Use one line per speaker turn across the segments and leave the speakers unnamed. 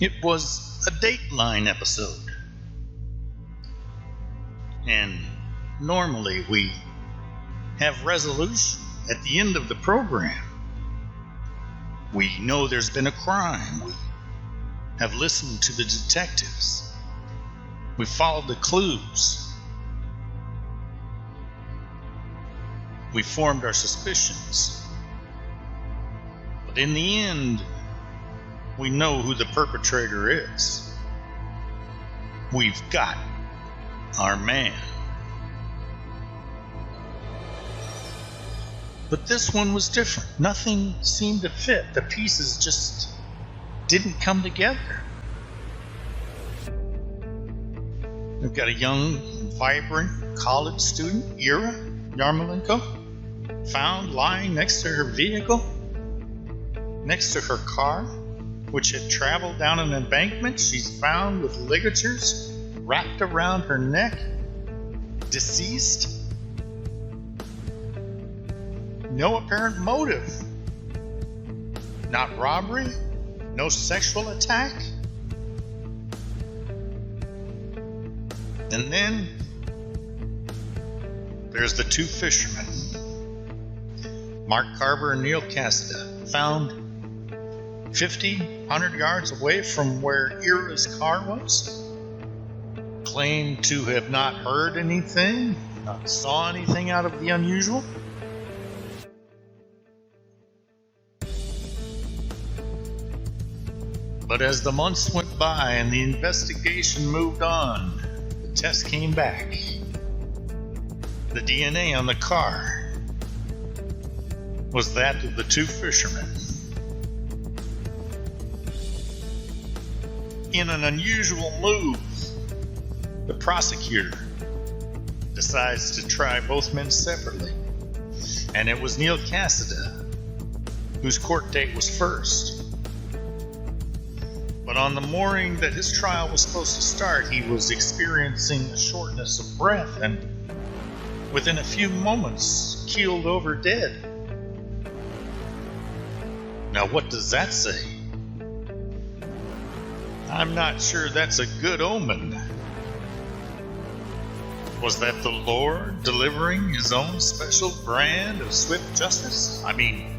It was a Dateline episode. And normally we have resolution at the end of the program. We know there's been a crime. We have listened to the detectives. We followed the clues. We formed our suspicions. But in the end, we know who the perpetrator is. We've got our man. But this one was different. Nothing seemed to fit. The pieces just didn't come together. We've got a young, vibrant college student, Ira Yarmolenko, found lying next to her vehicle, next to her car, which had traveled down an embankment. She's found with ligatures wrapped around her neck, deceased. No apparent motive. Not robbery, no sexual attack. And then there's the two fishermen, Mark Carver and Neil Cassida, found 100 yards away from where Ira's car was. Claimed to have not heard anything, not saw anything out of the unusual. But as the months went by and the investigation moved on, the test came back. The DNA on the car was that of the two fishermen. In an unusual move, the prosecutor decides to try both men separately. And it was Neil Cassida whose court date was first. But on the morning that his trial was supposed to start, he was experiencing a shortness of breath and within a few moments keeled over dead. Now what does that say? I'm not sure that's a good omen. Was that the Lord delivering his own special brand of swift justice? I mean,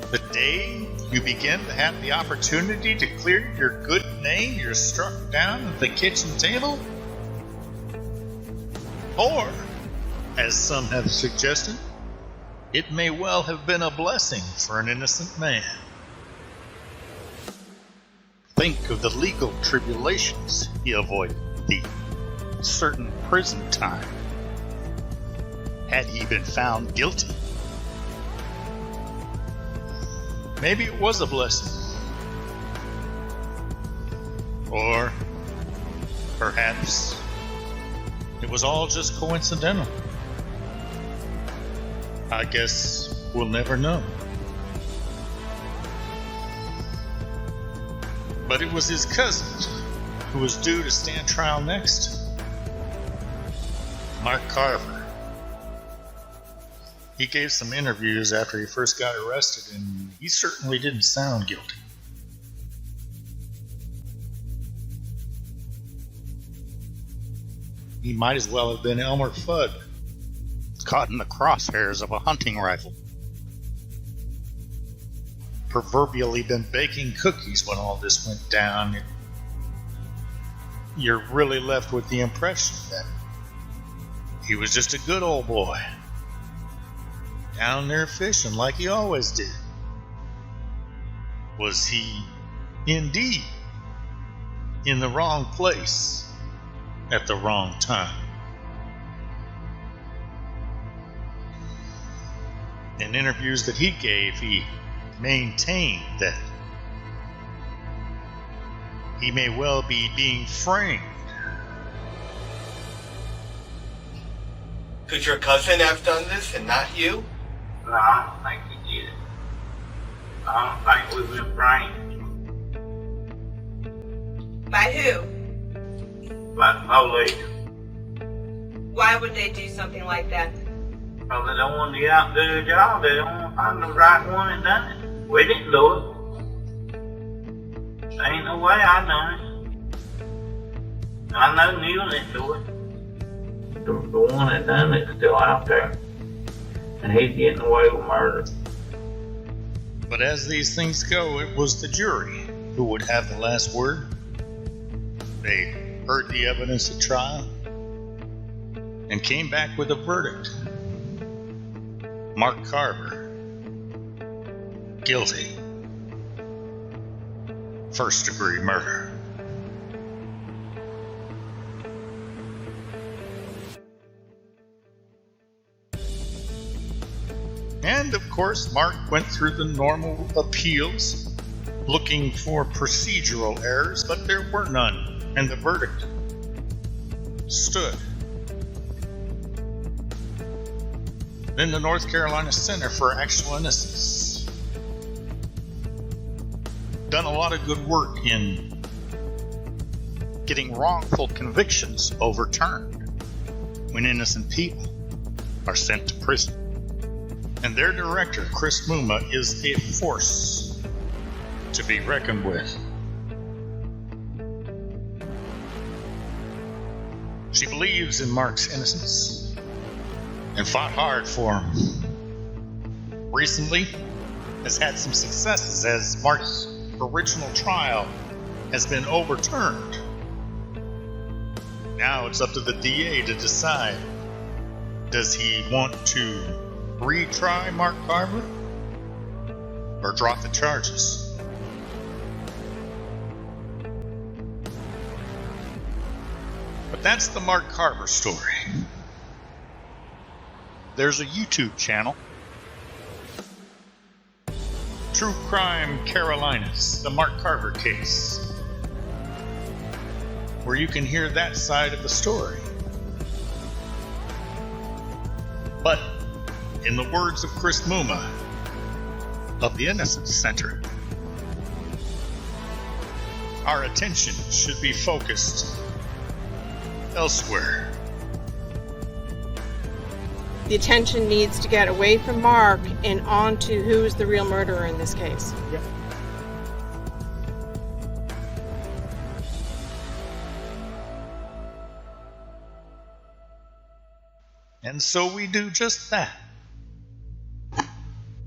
the day you begin to have the opportunity to clear your good name, you're struck down at the kitchen table? Or, as some have suggested, it may well have been a blessing for an innocent man. Think of the legal tribulations he avoided, the certain prison time, had he been found guilty. Maybe it was a blessing. Or perhaps it was all just coincidental. I guess we'll never know. But it was his cousin who was due to stand trial next. Mark Carver. He gave some interviews after he first got arrested, and he certainly didn't sound guilty. He might as well have been Elmer Fudd, caught in the crosshairs of a hunting rifle. Proverbially been baking cookies when all this went down. You're really left with the impression that he was just a good old boy, down there fishing like he always did. Was he indeed in the wrong place at the wrong time? In interviews that he gave, he maintained that he may well be being framed.
Could your cousin have done this and not you?
No, I don't think he did. I don't think we've been framed.
By who?
By the police.
Why would they do something like that?
Because they don't want to get out and do their job. They don't want to find the right one and done it. We didn't do it. Ain't no way I done it. I know Neil didn't do it. The one that done it's still out there. And he's getting away with murder.
But as these things go, it was the jury who would have the last word. They heard the evidence at trial and came back with a verdict. Mark Carver, guilty. First-degree murder. And of course, Mark went through the normal appeals, looking for procedural errors, but there were none, and the verdict stood. Then the North Carolina Center for Actual Innocence done a lot of good work in getting wrongful convictions overturned when innocent people are sent to prison. And their director, Chris Muma, is a force to be reckoned with. She believes in Mark's innocence and fought hard for him. Recently has had some successes as Mark's original trial has been overturned. Now it's up to the DA to decide, does he want to retry Mark Carver or drop the charges? But that's the Mark Carver story. There's a YouTube channel, True Crime Carolinas, the Mark Carver case, where you can hear that side of the story. But in the words of Chris Muma of the Innocence Center, our attention should be focused elsewhere.
The attention needs to get away from Mark and on to who's the real murderer in this case.
Yep. And so we do just that.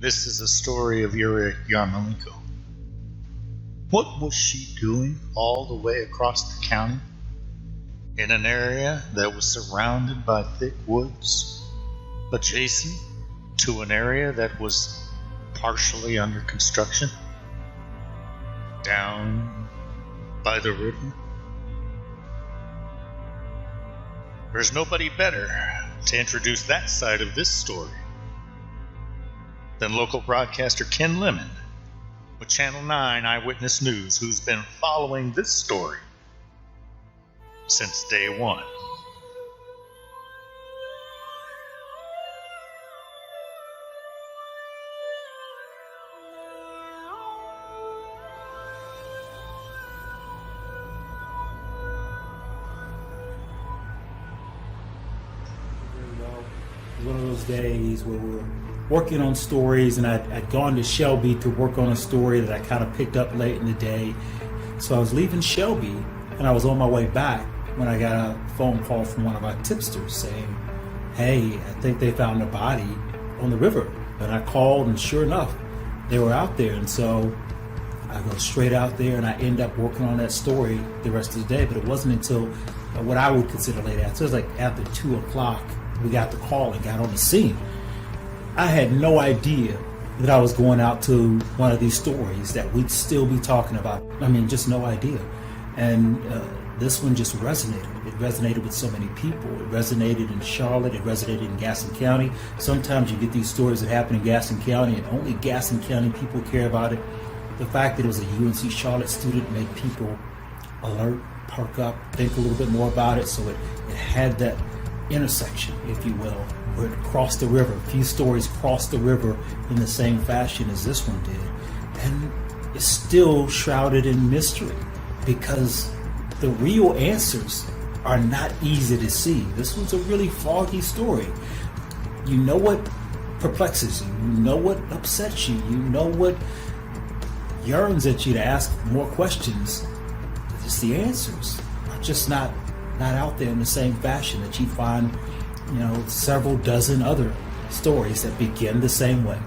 This is a story of Yuri Yarmolenko. What was she doing all the way across the county in an area that was surrounded by thick woods, adjacent to an area that was partially under construction, down by the river? There's nobody better to introduce that side of this story than local broadcaster Ken Lemon with Channel 9 Eyewitness News, who's been following this story since day one.
One of those days where we're working on stories, and I'd gone to Shelby to work on a story that I kind of picked up late in the day. So I was leaving Shelby, and I was on my way back when I got a phone call from one of our tipsters saying, hey, I think they found a body on the river. And I called, and sure enough, they were out there. And so I go straight out there, and I end up working on that story the rest of the day. But it wasn't until what I would consider late after. It was like after 2 o'clock, we got the call and got on the scene. I had no idea that I was going out to one of these stories that we'd still be talking about. I mean, just no idea. And this one just resonated. It resonated with so many people. It resonated in Charlotte. It resonated in Gaston County. Sometimes you get these stories that happen in Gaston County and only Gaston County people care about it. The fact that it was a UNC Charlotte student made people alert, perk up, think a little bit more about it. So it had that intersection, if you will, where it crossed the river. A few stories crossed the river in the same fashion as this one did. And it's still shrouded in mystery because the real answers are not easy to see. This one's a really foggy story. You know what perplexes you. You know what upsets you. You know what yearns at you to ask more questions. Just the answers are just not out there in the same fashion that you find, several dozen other stories that begin the same way.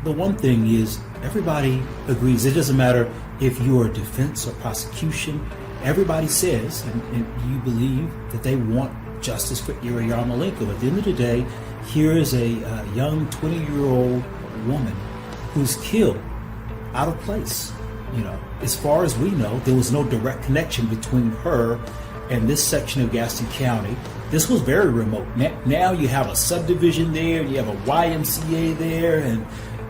The one thing is, everybody agrees. It doesn't matter if you are defense or prosecution. Everybody says, and you believe, that they want justice for Ira Yarmolenko. At the end of the day, here is a young 20-year-old woman who's killed out of place. As far as we know, there was no direct connection between her and this section of Gaston County. This was very remote. Now you have a subdivision there, you have a YMCA there,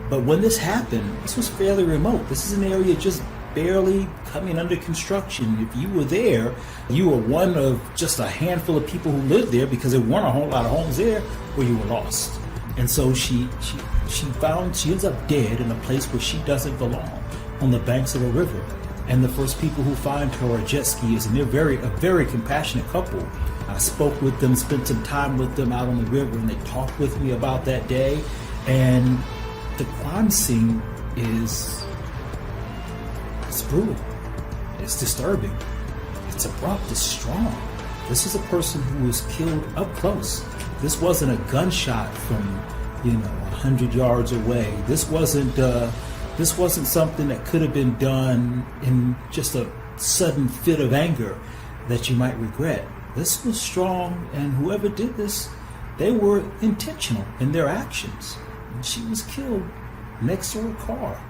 but when this happened, this was fairly remote. This is an area just barely coming under construction. If you were there, you were one of just a handful of people who lived there, because there weren't a whole lot of homes there, or you were lost. And so she ends up dead in a place where she doesn't belong, on the banks of a river. And the first people who find her are jet skiers, and they're a very compassionate couple. I spoke with them, spent some time with them out on the river, and they talked with me about that day. And the crime scene it's brutal. It's disturbing. It's abrupt. It's strong. This is a person who was killed up close. This wasn't a gunshot from 100 yards away. This wasn't something that could have been done in just a sudden fit of anger that you might regret. This was strong, and whoever did this, they were intentional in their actions. And she was killed next to her car,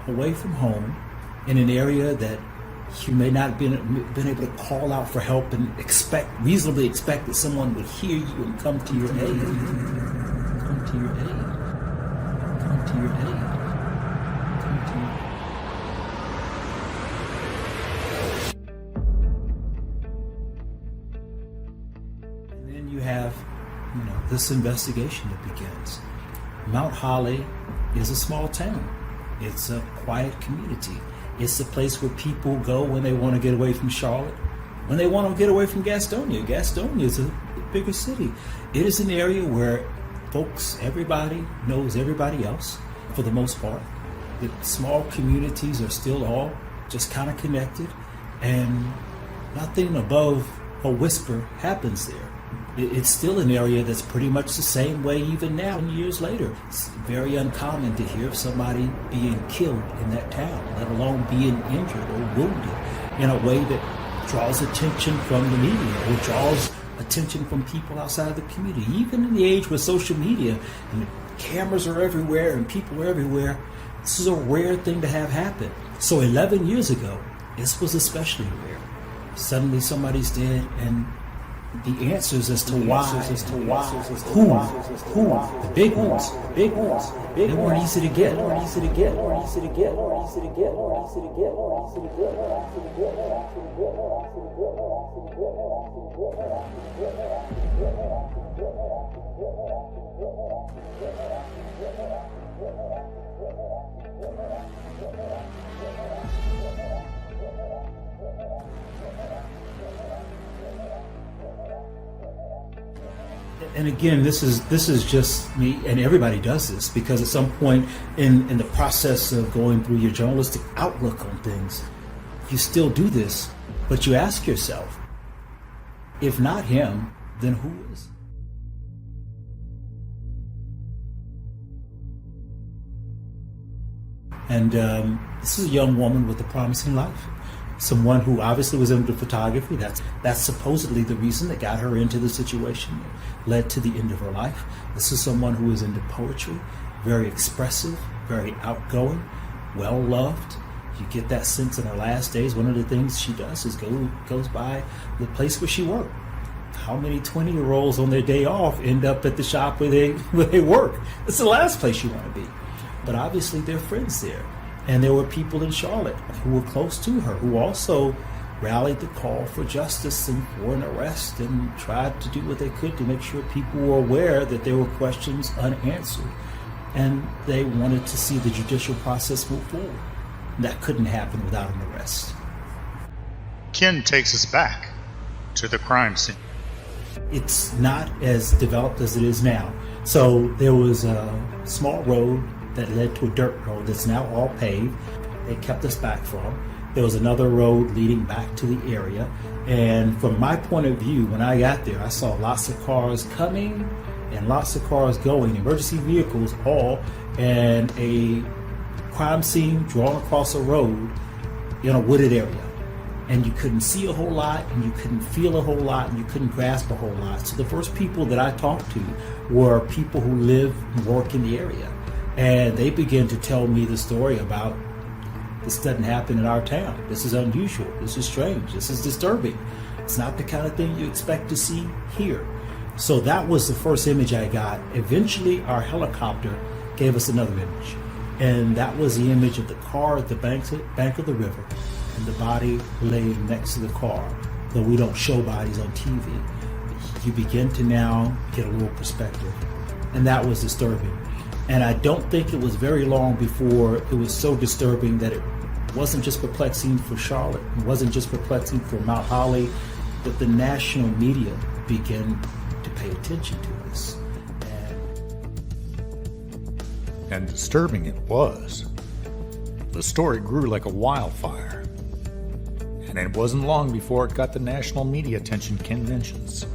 away from home, in an area that you may not have been able to call out for help and reasonably expect that someone would hear you and come to your aid. Come to your aid. Come to your aid. Come to your aid. And then you have, this investigation that begins. Mount Holly is a small town. It's a quiet community. It's a place where people go when they want to get away from Charlotte, when they want to get away from Gastonia. Gastonia is a bigger city. It is an area where everybody knows everybody else, for the most part. The small communities are still all just kind of connected, and nothing above a whisper happens there. It's still an area that's pretty much the same way even now, years later. It's very uncommon to hear of somebody being killed in that town, let alone being injured or wounded in a way that draws attention from the media or draws attention from people outside of the community. Even in the age with social media and the cameras are everywhere and people are everywhere, this is a rare thing to have happen. So 11 years ago, this was especially rare. Suddenly somebody's dead, and the answers as to why, who, the big ones, they weren't easy to get. And again, this is just me, and everybody does this, because at some point in the process of going through your journalistic outlook on things, you still do this, but you ask yourself, if not him, then who is? And this is a young woman with a promising life. Someone who obviously was into photography. That's supposedly the reason that got her into the situation, led to the end of her life. This is someone who is into poetry, very expressive, very outgoing, well-loved. You get that sense in her last days. One of the things she does is goes by the place where she worked. How many 20-year-olds on their day off end up at the shop where they work? It's the last place you want to be. But obviously they're friends there. And there were people in Charlotte who were close to her who also rallied the call for justice and for an arrest, and tried to do what they could to make sure people were aware that there were questions unanswered. And they wanted to see the judicial process move forward. That couldn't happen without an arrest.
Ken takes us back to the crime scene.
It's not as developed as it is now. So there was a small road that led to a dirt road that's now all paved. They kept us back from. There was another road leading back to the area. And from my point of view, when I got there, I saw lots of cars coming and lots of cars going, emergency vehicles all, and a crime scene drawn across a road in a wooded area. And you couldn't see a whole lot, and you couldn't feel a whole lot, and you couldn't grasp a whole lot. So the first people that I talked to were people who live and work in the area. And they began to tell me the story about, this doesn't happen in our town. This is unusual. This is strange. This is disturbing. It's not the kind of thing you expect to see here. So that was the first image I got. Eventually, our helicopter gave us another image. And that was the image of the car at the bank of the river, and the body laying next to the car. Though we don't show bodies on TV, you begin to now get a little perspective. And that was disturbing. And I don't think it was very long before it was so disturbing that it wasn't just perplexing for Charlotte, it wasn't just perplexing for Mount Holly, but the national media began to pay attention to this.
And disturbing it was. The story grew like a wildfire. And it wasn't long before it got the national media attention conventions.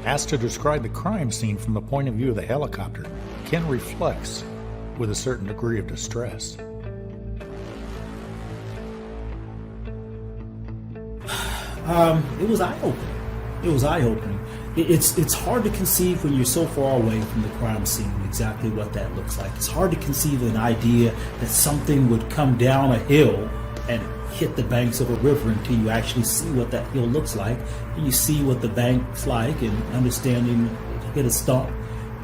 Asked to describe the crime scene from the point of view of the helicopter, Ken reflects with a certain degree of distress.
It was eye-opening. It was eye-opening. It's hard to conceive when you're so far away from the crime scene exactly what that looks like. It's hard to conceive an idea that something would come down a hill and hit the banks of a river until you actually see what that hill looks like, and you see what the bank's like, and understanding it hit a stump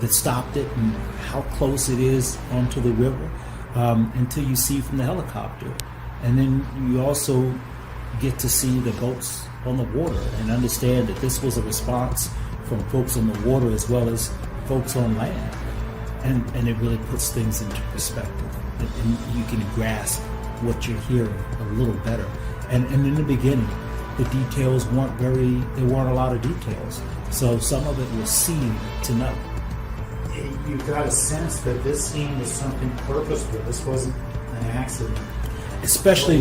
that stopped it and how close it is onto the river, until you see from the helicopter. And then you also get to see the boats on the water and understand that this was a response from folks on the water as well as folks on land. And it really puts things into perspective, and you can grasp what you're hearing a little better. And in the beginning, the details there weren't a lot of details. So some of it was seen to know. You got a sense that this scene was something purposeful. This wasn't an accident. Especially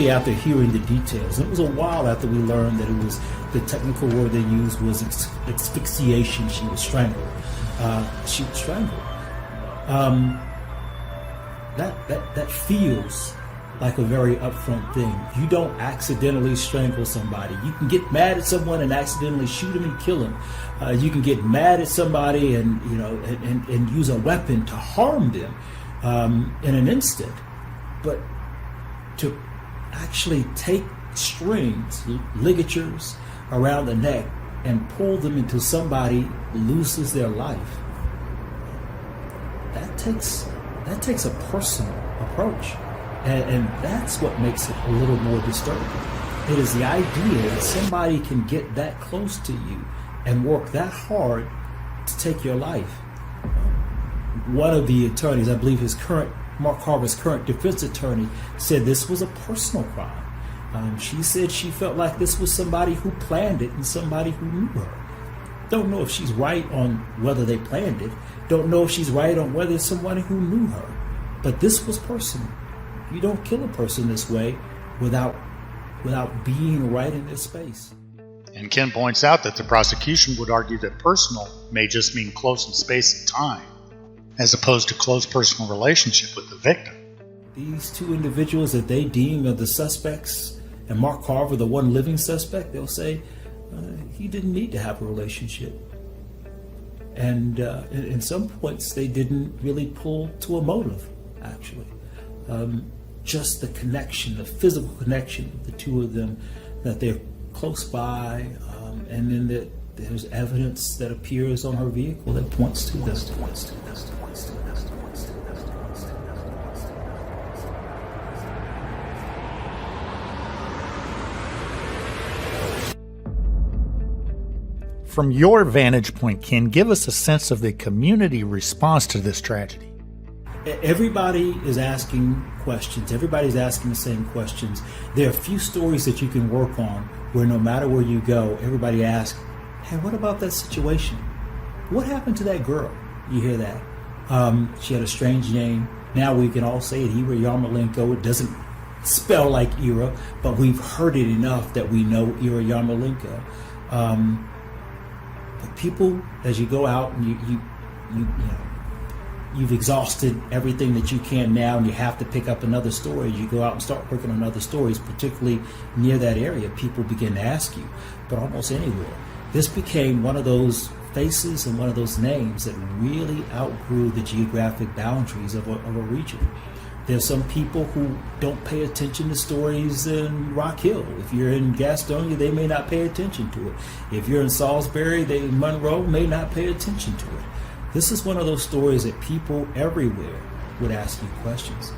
after hearing the details. It was a while after we learned that it was, the technical word they used was asphyxiation. She was strangled. That feels like a very upfront thing. You don't accidentally strangle somebody. You can get mad at someone and accidentally shoot him and kill him. You can get mad at somebody and use a weapon to harm them in an instant. But to actually take strings, ligatures around the neck, and pull them until somebody loses their life, that takes a personal approach. And that's what makes it a little more disturbing. It is the idea that somebody can get that close to you and work that hard to take your life. One of the attorneys, I believe Mark Carver's current defense attorney, said this was a personal crime. She said she felt like this was somebody who planned it and somebody who knew her. Don't know if she's right on whether they planned it. Don't know if she's right on whether it's somebody who knew her. But this was personal. You don't kill a person this way without being right in their space.
And Ken points out that the prosecution would argue that personal may just mean close in space and time, as opposed to close personal relationship with the victim.
These two individuals that they deem are the suspects, and Mark Carver, the one living suspect, they'll say he didn't need to have a relationship. And in some points, they didn't really pull to a motive, actually. Just the connection, the physical connection of the two of them, that they're close by, and then that there's evidence that appears on her vehicle that points to this.
From your vantage point, Ken, give us a sense of the community response to this tragedy.
Everybody is asking questions. Everybody's asking the same questions. There are a few stories that you can work on where no matter where you go, everybody asks, hey, what about that situation? What happened to that girl? You hear that. She had a strange name. Now we can all say it, Ira Yarmolenko. It doesn't spell like Ira, but we've heard it enough that we know Ira Yarmolenko. But people, as you go out and you've exhausted everything that you can now, and you have to pick up another story. You go out and start working on other stories, particularly near that area. People begin to ask you, but almost anywhere. This became one of those faces and one of those names that really outgrew the geographic boundaries of a region. There's some people who don't pay attention to stories in Rock Hill. If you're in Gastonia, they may not pay attention to it. If you're in Salisbury, Monroe may not pay attention to it. This is one of those stories that people everywhere would ask you questions.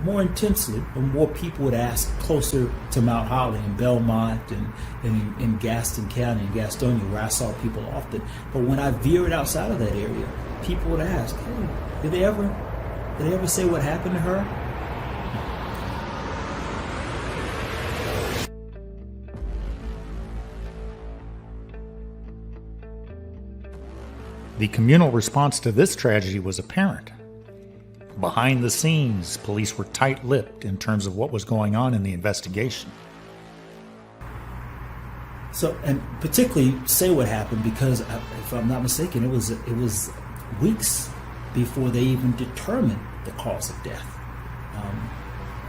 More intensely, or more people would ask closer to Mount Holly and Belmont and in Gaston County and Gastonia, where I saw people often. But when I veered outside of that area, people would ask, hey, did they ever say what happened to her?
The communal response to this tragedy was apparent. Behind the scenes, police were tight-lipped in terms of what was going on in the investigation.
So, and particularly say what happened, because if I'm not mistaken, it was weeks before they even determined the cause of death.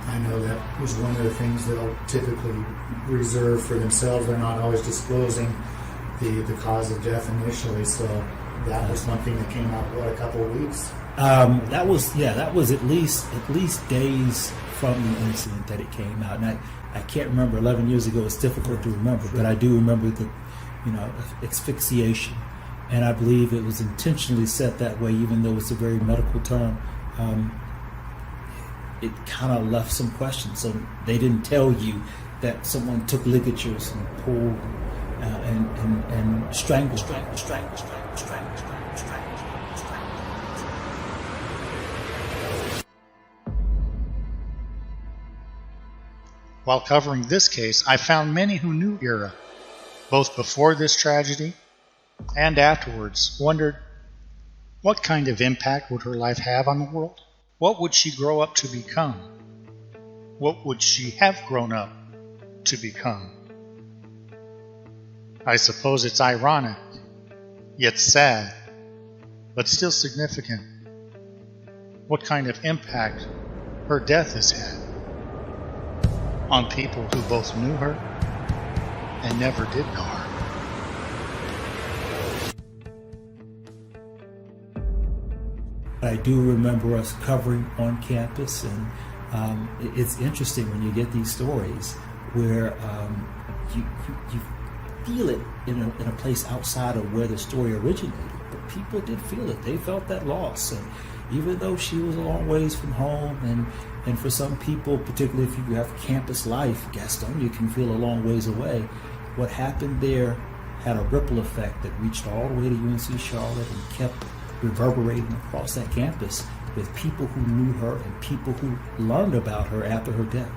I know that was one of the things they'll typically reserve for themselves. They're not always disclosing the cause of death initially, so that was something that came out, a couple of weeks?
That was at least days from the incident that it came out. And I can't remember, 11 years ago, it's difficult to remember, but I do remember the, asphyxiation. And I believe it was intentionally set that way, even though it's a very medical term. It kind of left some questions. So they didn't tell you that someone took ligatures and pulled and strangled.
While covering this case, I found many who knew Ira, both before this tragedy and afterwards, wondered what kind of impact would her life have on the world? What would she grow up to become? What would she have grown up to become? I suppose it's ironic, yet sad, but still significant, what kind of impact her death has had on people who both knew her and never did know her.
I do remember us covering on campus, and it's interesting when you get these stories where you feel it in a place outside of where the story originated. But people did feel it. They felt that loss. And even though she was a long ways from home, and for some people, particularly if you have campus life, Gastonia can feel a long ways away. What happened there had a ripple effect that reached all the way to UNC Charlotte and kept reverberating across that campus with people who knew her and people who learned about her after her death.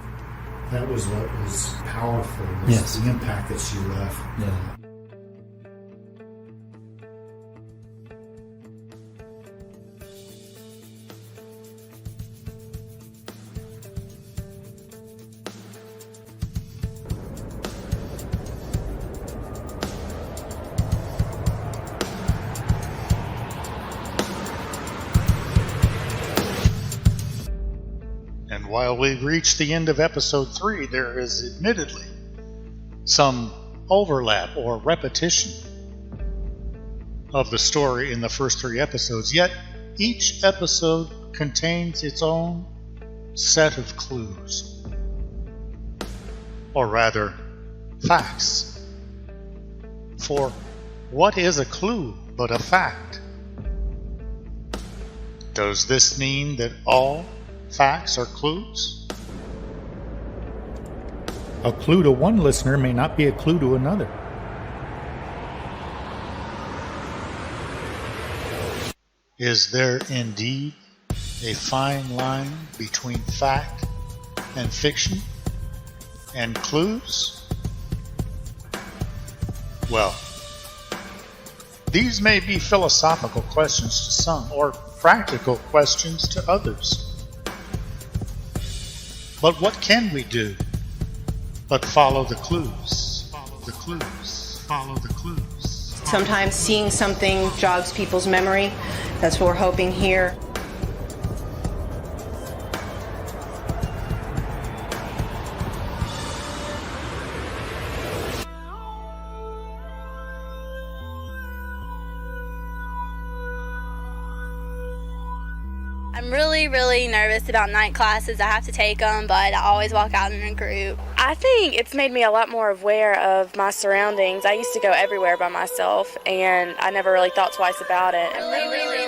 That was what was powerful, was
yes.
The impact that she left.
Yeah.
And while we've reached the end of episode 3, there is admittedly some overlap or repetition of the story in the first 3 episodes, yet each episode contains its own set of clues. Or rather, facts. For what is a clue but a fact? Does this mean that all facts are clues?
A clue to one listener may not be a clue to another.
Is there indeed a fine line between fact and fiction and clues? Well, these may be philosophical questions to some, or practical questions to others. But what can we do but follow the clues? Follow the clues. Follow the clues.
Sometimes seeing something jogs people's memory. That's what we're hoping here.
I'm really nervous about night classes. I have to take them, but I always walk out in a group.
I think it's made me a lot more aware of my surroundings. I used to go everywhere by myself, and I never really thought twice about it.
Really